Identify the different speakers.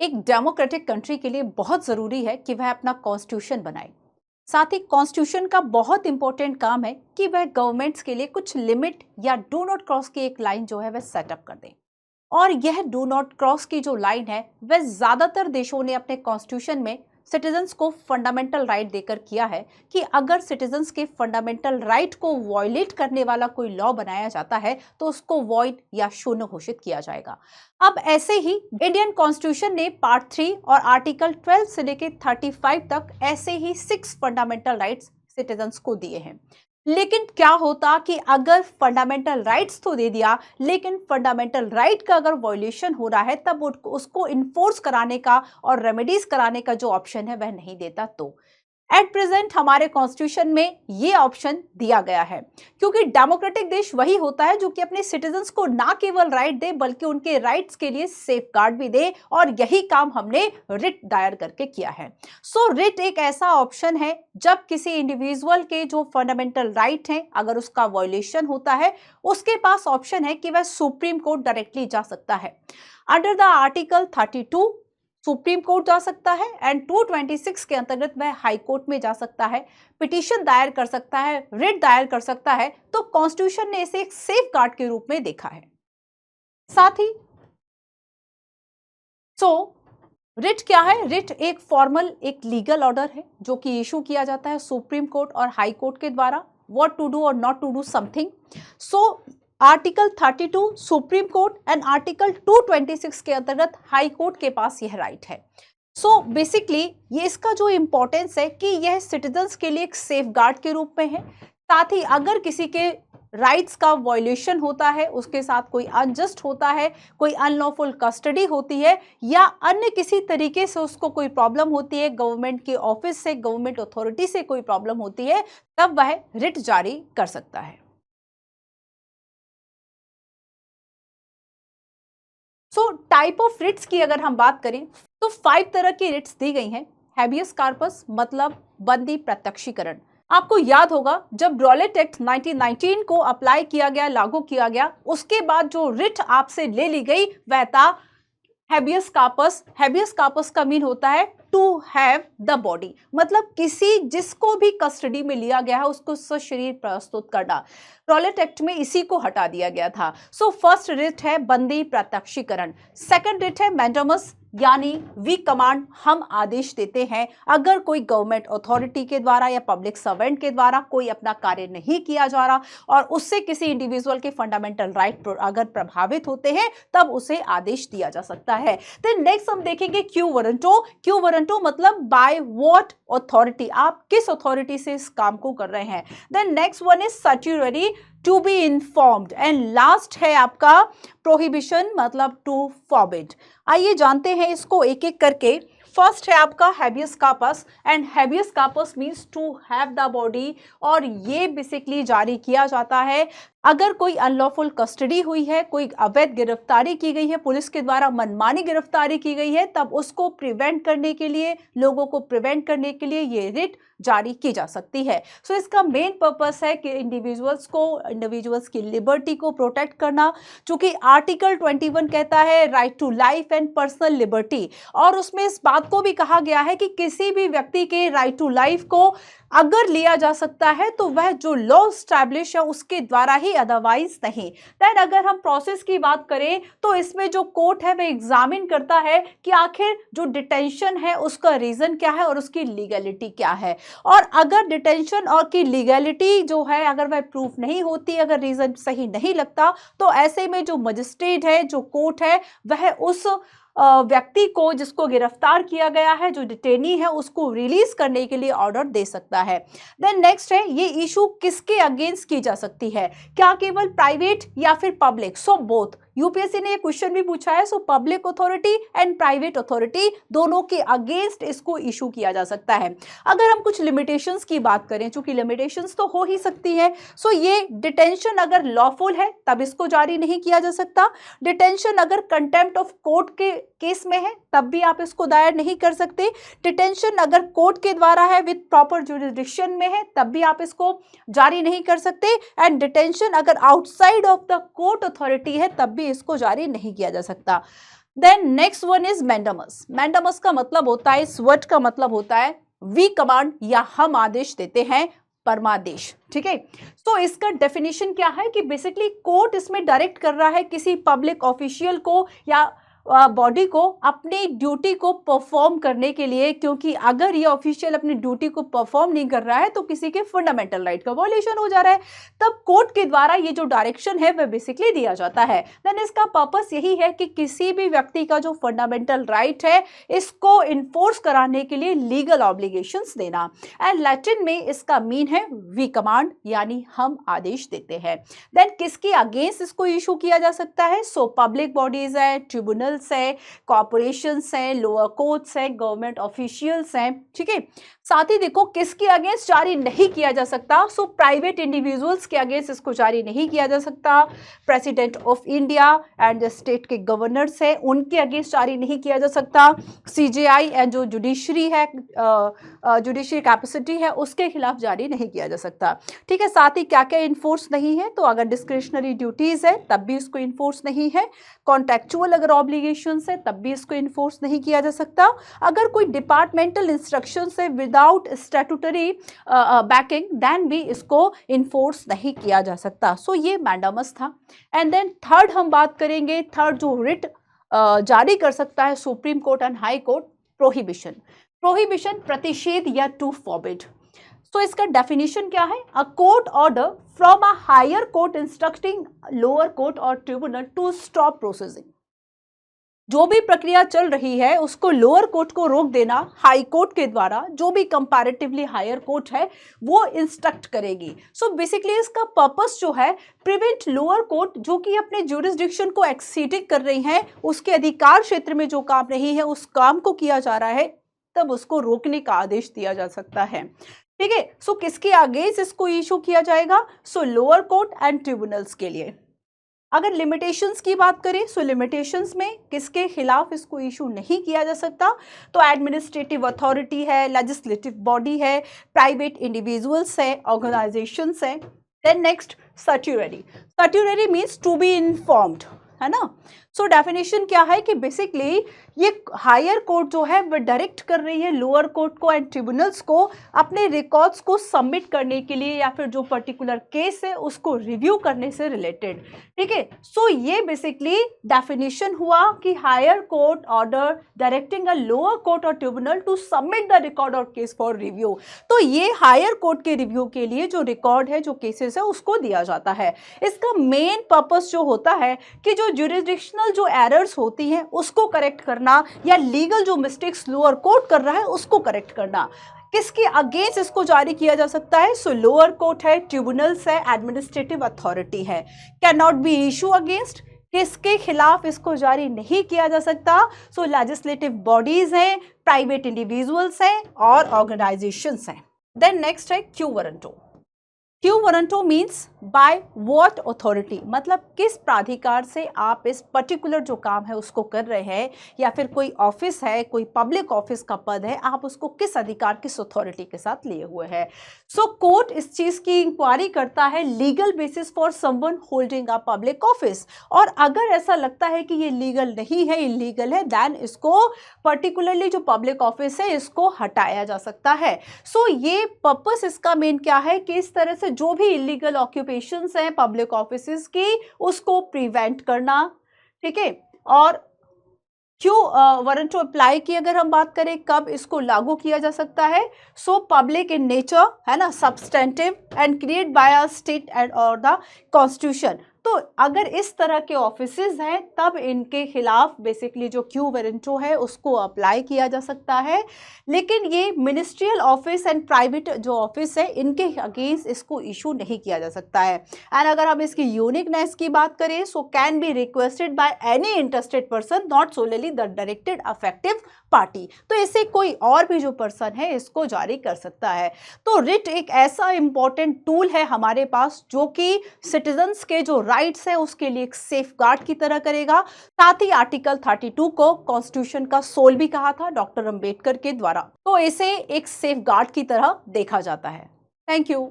Speaker 1: एक democratic country के लिए बहुत जरूरी है कि वह अपना कॉन्स्टिट्यूशन बनाए। साथ ही कॉन्स्टिट्यूशन का बहुत इंपॉर्टेंट काम है कि वह गवर्नमेंट्स के लिए कुछ लिमिट या डू नॉट क्रॉस की एक लाइन जो है वह सेटअप कर दे। और यह डू नॉट क्रॉस की जो लाइन है वह ज्यादातर देशों ने अपने कॉन्स्टिट्यूशन में सिटीजन्स को फंडामेंटल राइट देकर किया है कि अगर सिटीजन्स के फंडामेंटल राइट को वॉयलेट करने वाला कोई लॉ बनाया जाता है तो उसको वॉइड या शून्य घोषित किया जाएगा। अब ऐसे ही इंडियन कॉन्स्टिट्यूशन ने पार्ट 3 और आर्टिकल 12 से लेकर 35 तक ऐसे ही 6 फंडामेंटल राइट्स सिटीजन्स को दिए हैं। लेकिन क्या होता कि अगर फंडामेंटल राइट्स तो दे दिया लेकिन फंडामेंटल राइट का अगर वॉयलेशन हो रहा है तब उसको इन्फोर्स कराने का और रेमेडीज कराने का जो ऑप्शन है वह नहीं देता। तो एट प्रेजेंट हमारे कॉन्स्टिट्यूशन में ये ऑप्शन दिया गया है, क्योंकि डेमोक्रेटिक देश वही होता है जो कि अपने सिटीजन्स को ना केवल राइट दे बल्कि उनके राइट्स के लिए सेफ गार्ड भी दे, और यही काम हमने रिट दायर करके किया है। सो रिट एक ऐसा ऑप्शन है जब किसी इंडिविजुअल के जो फंडामेंटल राइट हैं अगर उसका वायलेशन होता है उसके पास ऑप्शन है कि वह सुप्रीम कोर्ट डायरेक्टली जा सकता है। Under the article 32 Supreme court जा सकता है एंड 226 के अंतर्गत वह हाई कोर्ट में जा सकता है, पिटीशन दायर कर सकता है, रिट दायर कर सकता है। तो कॉन्स्टिट्यूशन ने इसे एक सेफ गार्ड के रूप में देखा है। साथ ही रिट क्या है? रिट एक फॉर्मल एक लीगल ऑर्डर है जो कि इशू किया जाता है सुप्रीम कोर्ट और हाई कोर्ट के द्वारा, व्हाट टू डू और not to do something. So article 32 Supreme Court and article 226 के अंतर्गत हाई कोर्ट के पास यह राइट है। सो बेसिकली ये इसका जो इंपॉर्टेंस है कि यह सिटीजन्स के लिए एक सेफ गार्ड के रूप में है। साथ ही अगर किसी के राइट्स का वॉयलेशन होता है, उसके साथ कोई अनजस्ट होता है, कोई अनलॉफुल कस्टडी होती है या अन्य किसी तरीके से उसको कोई प्रॉब्लम होती है, गवर्नमेंट के ऑफिस से, गवर्नमेंट अथॉरिटी से कोई प्रॉब्लम होती है, तब वह रिट जारी कर सकता है। सो टाइप ऑफ रिट्स की अगर हम बात करें तो 5 तरह की रिट्स दी गई हैं। हैबियस कार्पस मतलब बंदी प्रत्यक्षीकरण। आपको याद होगा जब रॉलेट एक्ट 1919 को अप्लाई किया गया, लागू किया गया, उसके बाद जो रिट आपसे ले ली गई वह था हैबियस कार्पस। हैबियस कार्पस का मीन होता है टू हैव द बॉडी, मतलब किसी जिसको भी कस्टडी में लिया गया है उसको सशरीर प्रस्तुत करना। रॉलेट एक्ट में इसी को हटा दिया गया था। सो फर्स्ट रिट है बंदी प्रत्यक्षीकरण। सेकंड रिट है मैंडेमस, यानी वी कमांड, हम आदेश देते हैं अगर कोई गवर्नमेंट अथॉरिटी के द्वारा या पब्लिक सर्वेंट के द्वारा कोई अपना कार्य नहीं किया जा रहा और उससे किसी इंडिविजुअल के फंडामेंटल राइट अगर प्रभावित होते हैं तब उसे आदेश दिया जा सकता है। देन नेक्स्ट हम देखेंगे क्यू वारंटो। क्यू वारंटो मतलब बाय व्हाट अथॉरिटी, आप किस अथॉरिटी से इस काम को कर रहे हैं। Then next one is certiorari, to be informed, and last है आपका प्रोहिबिशन मतलब टू फॉरबिड। आइए जानते हैं इसको एक एक करके। फर्स्ट है आपका habeas corpus, and habeas corpus means to have the body, और ये बेसिकली जारी किया जाता है अगर कोई अनलॉफुल कस्टडी हुई है, कोई अवैध गिरफ्तारी की गई है, पुलिस के द्वारा मनमानी गिरफ्तारी की गई है, तब उसको प्रिवेंट करने के लिए, लोगों को प्रिवेंट करने के लिए ये रिट जारी की जा सकती है। सो इसका मेन पर्पस है कि इंडिविजुअल्स की लिबर्टी को प्रोटेक्ट करना, चूंकि आर्टिकल 21 कहता है right to life and personal liberty, और उसमें इस बात को भी कहा गया है कि किसी भी व्यक्ति के राइट टू लाइफ को अगर लिया जा सकता है तो वह जो लॉ स्टैब्लिश है उसके द्वारा ही, अदरवाइज नहीं। दैट अगर हम प्रोसेस की बात करें तो इसमें जो कोर्ट है वह एग्जामिन करता है कि आखिर जो डिटेंशन है उसका रीजन क्या है और उसकी लीगैलिटी क्या है, और अगर डिटेंशन और की लीगैलिटी जो है अगर वह प्रूफ नहीं होती, अगर रीजन सही नहीं लगता, तो ऐसे में जो मजिस्ट्रेट है, जो कोर्ट है, वह उस व्यक्ति को जिसको गिरफ्तार किया गया है, जो डिटेनी है, उसको रिलीज करने के लिए ऑर्डर दे सकता है। देन नेक्स्ट है ये इशू किसके अगेंस्ट की जा सकती है, क्या केवल प्राइवेट या फिर पब्लिक? So both. यूपीएससी ने ये क्वेश्चन भी पूछा है। So public authority and private authority दोनों के अगेंस्ट इसको इशू किया जा सकता है। अगर हम कुछ लिमिटेशंस की बात करें, चूंकि लिमिटेशंस तो हो ही सकती है, सो ये डिटेंशन अगर लॉफुल है तब इसको जारी नहीं किया जा सकता। डिटेंशन अगर कंटेम्प्ट ऑफ कोर्ट के केस में है तब भी आप इसको दायर नहीं कर सकते। डिटेंशन अगर कोर्ट के द्वारा है विद प्रॉपर जुरिडिक्शन में है तब भी आप इसको जारी नहीं कर सकते। एंड डिटेंशन अगर outside of the court authority है तब भी इसको जारी नहीं किया जा सकता। Then next one is mandamus. Mandamus का मतलब होता है, इस वर्ड का मतलब होता है वी कमांड या हम आदेश देते हैं, परमादेश। ठीक है, तो इसका डेफिनेशन क्या है कि बेसिकली कोर्ट इसमें डायरेक्ट कर रहा है किसी पब्लिक ऑफिशियल को या बॉडी को अपनी ड्यूटी को परफॉर्म करने के लिए, क्योंकि अगर ये ऑफिशियल अपनी ड्यूटी को परफॉर्म नहीं कर रहा है तो किसी के फंडामेंटल राइट का वॉल्यूशन हो जा रहा है, तब कोर्ट के द्वारा ये जो डायरेक्शन है वह बेसिकली दिया जाता है। देन इसका पर्पस यही है कि किसी भी व्यक्ति का जो फंडामेंटल राइट है इसको इन्फोर्स कराने के लिए लीगल ऑब्लिगेशंस देना। एंड लैटिन में इसका मीन है वी कमांड, यानी हम आदेश देते हैं। देन किसके अगेंस्ट इसको इशू किया जा सकता है? सो पब्लिक बॉडीज है, ट्रिब्यूनल है, कॉर्पोरेशंस हैं, लोअर कोर्ट्स हैं, गवर्नमेंट ऑफिशियल्स हैं। ठीक है, साथ ही देखो किसके अगेंस्ट जारी नहीं किया जा सकता? सो प्राइवेट इंडिविजुअल्स के अगेंस्ट इसको जारी नहीं किया जा सकता। प्रेसिडेंट ऑफ इंडिया एंड जो स्टेट के गवर्नर्स हैं उनके अगेंस्ट जारी नहीं किया जा सकता। सीजेआई एंड जो जुडिशरी है, जुडिशरी कैपेसिटी है, उसके खिलाफ जारी नहीं किया जा सकता। ठीक है, साथ ही क्या क्या इन्फोर्स नहीं है? तो अगर डिस्क्रिशनरी ड्यूटीज है तब भी इसको इन्फोर्स नहीं है। कॉन्ट्रेक्चुअल अगर ऑब्लिगेशन है तब भी इसको इन्फोर्स नहीं किया जा सकता। अगर कोई डिपार्टमेंटल इंस्ट्रक्शन है विदाउट स्टैट्यूटरी बैकिंग देन भी इसको इन्फोर्स नहीं किया जा सकता। सो ये मैंडामस था। एंड देन थर्ड हम बात करेंगे, थर्ड जो रिट जारी कर सकता है Supreme Court and High Court, prohibition. Prohibition प्रतिषेध या टू फॉरबिड। तो इसका डेफिनेशन क्या है? A court order from a higher court instructing lower court और ट्रिब्यूनल टू स्टॉप प्रोसेसिंग। जो भी प्रक्रिया चल रही है उसको लोअर कोर्ट को रोक देना हाई कोर्ट के द्वारा, जो भी कंपैरेटिवली हायर कोर्ट है वो इंस्ट्रक्ट करेगी। सो बेसिकली इसका पर्पस जो है, प्रिवेंट लोअर कोर्ट जो कि अपने ज्यूरिसडिक्शन को एक्सीडिंग कर रही है, उसके अधिकार क्षेत्र में जो काम नहीं है उस काम को किया जा रहा है, तब उसको रोकने का आदेश दिया जा सकता है। ठीक है, सो किसके अगेंस्ट इसको इशू किया जाएगा? सो लोअर कोर्ट एंड ट्रिब्यूनल्स के लिए। अगर लिमिटेशंस की बात करें, सो लिमिटेशंस में किसके खिलाफ इसको इशू नहीं किया जा सकता? तो एडमिनिस्ट्रेटिव अथॉरिटी है, लेजिस्लेटिव बॉडी है, प्राइवेट इंडिविजुअल्स है, ऑर्गेनाइजेशंस है। Then next certiorari. Certiorari means to be informed, है ना। सो डेफिनेशन क्या है कि बेसिकली ये हायर कोर्ट जो है वह डायरेक्ट कर रही है लोअर कोर्ट को एंड ट्रिब्यूनल्स को अपने रिकॉर्ड्स को सबमिट करने के लिए, या फिर जो पर्टिकुलर केस है उसको रिव्यू करने से रिलेटेड। ठीक है, सो ये बेसिकली डेफिनेशन हुआ कि higher court order directing a lower court और tribunal to submit the record और केस फॉर रिव्यू। तो ये हायर कोर्ट के रिव्यू के लिए जो रिकॉर्ड है, जो केसेस है, उसको दिया जाता है। इसका मेन पर्पस जो होता है कि जो ज्यूरिसडिक्शनल जो एरर्स होती हैं उसको करेक्ट करना, या लीगल जो मिस्टेक्स लोअर कोर्ट कर रहा है उसको करेक्ट करना। किसके अगेंस्ट इसको जारी किया जा सकता है? सो लोअर कोर्ट है, ट्रिब्यूनल्स है, एडमिनिस्ट्रेटिव अथॉरिटी है। Can not be issue against, किसके खिलाफ इसको जारी नहीं किया जा सकता? सो लेजिस्लेटिव बॉडीज हैं, प्राइवेट इंडिविजुअल्स हैं और ऑर्गेनाइजेशंस हैं। देन नेक्स्ट है quo warranto. Quo warranto means by what authority, मतलब किस प्राधिकार से आप इस पर्टिकुलर जो काम है उसको कर रहे हैं, या फिर कोई ऑफिस है, कोई पब्लिक ऑफिस का पद है, आप उसको किस अधिकार, किस अथॉरिटी के साथ लिए हुए हैं। सो कोर्ट इस चीज की इंक्वायरी करता है legal basis for someone holding a public office, और अगर ऐसा लगता है कि ये लीगल नहीं है, इलीगल है, देन इसको पर्टिकुलरली जो पब्लिक ऑफिस है इसको हटाया जा सकता है। सो ये पर्पस इसका मेन क्या है कि इस तरह से जो भी इलीगल ऑक्यूपेशंस हैं पब्लिक ऑफिसेस की उसको प्रिवेंट करना। ठीक है, और क्यों वारंटो अप्लाई की अगर हम बात करें, कब इसको लागू किया जा सकता है? सो पब्लिक इन नेचर, है ना, substantive and create bye a state and और द कॉन्स्टिट्यूशन। तो अगर इस तरह के ऑफिसेज हैं तब इनके खिलाफ बेसिकली जो क्यू वारंटो है उसको अप्लाई किया जा सकता है। लेकिन ये मिनिस्ट्रियल ऑफिस एंड प्राइवेट जो ऑफिस है इनके अगेंस्ट इसको इशू नहीं किया जा सकता है। एंड अगर हम इसकी यूनिकनेस की बात करें, so can be requested by any interested person, not solely the directed affective party. तो इससे कोई और भी जो पर्सन है इसको जारी कर सकता है। तो रिट एक ऐसा इंपॉर्टेंट टूल है हमारे पास जो कि सिटीजन्स के जो राइट्स है उसके लिए एक सेफ गार्ड की तरह करेगा। साथ ही आर्टिकल 32 को कॉन्स्टिट्यूशन का सोल भी कहा था डॉक्टर अंबेडकर के द्वारा, तो इसे एक सेफ गार्ड की तरह देखा जाता है। Thank you.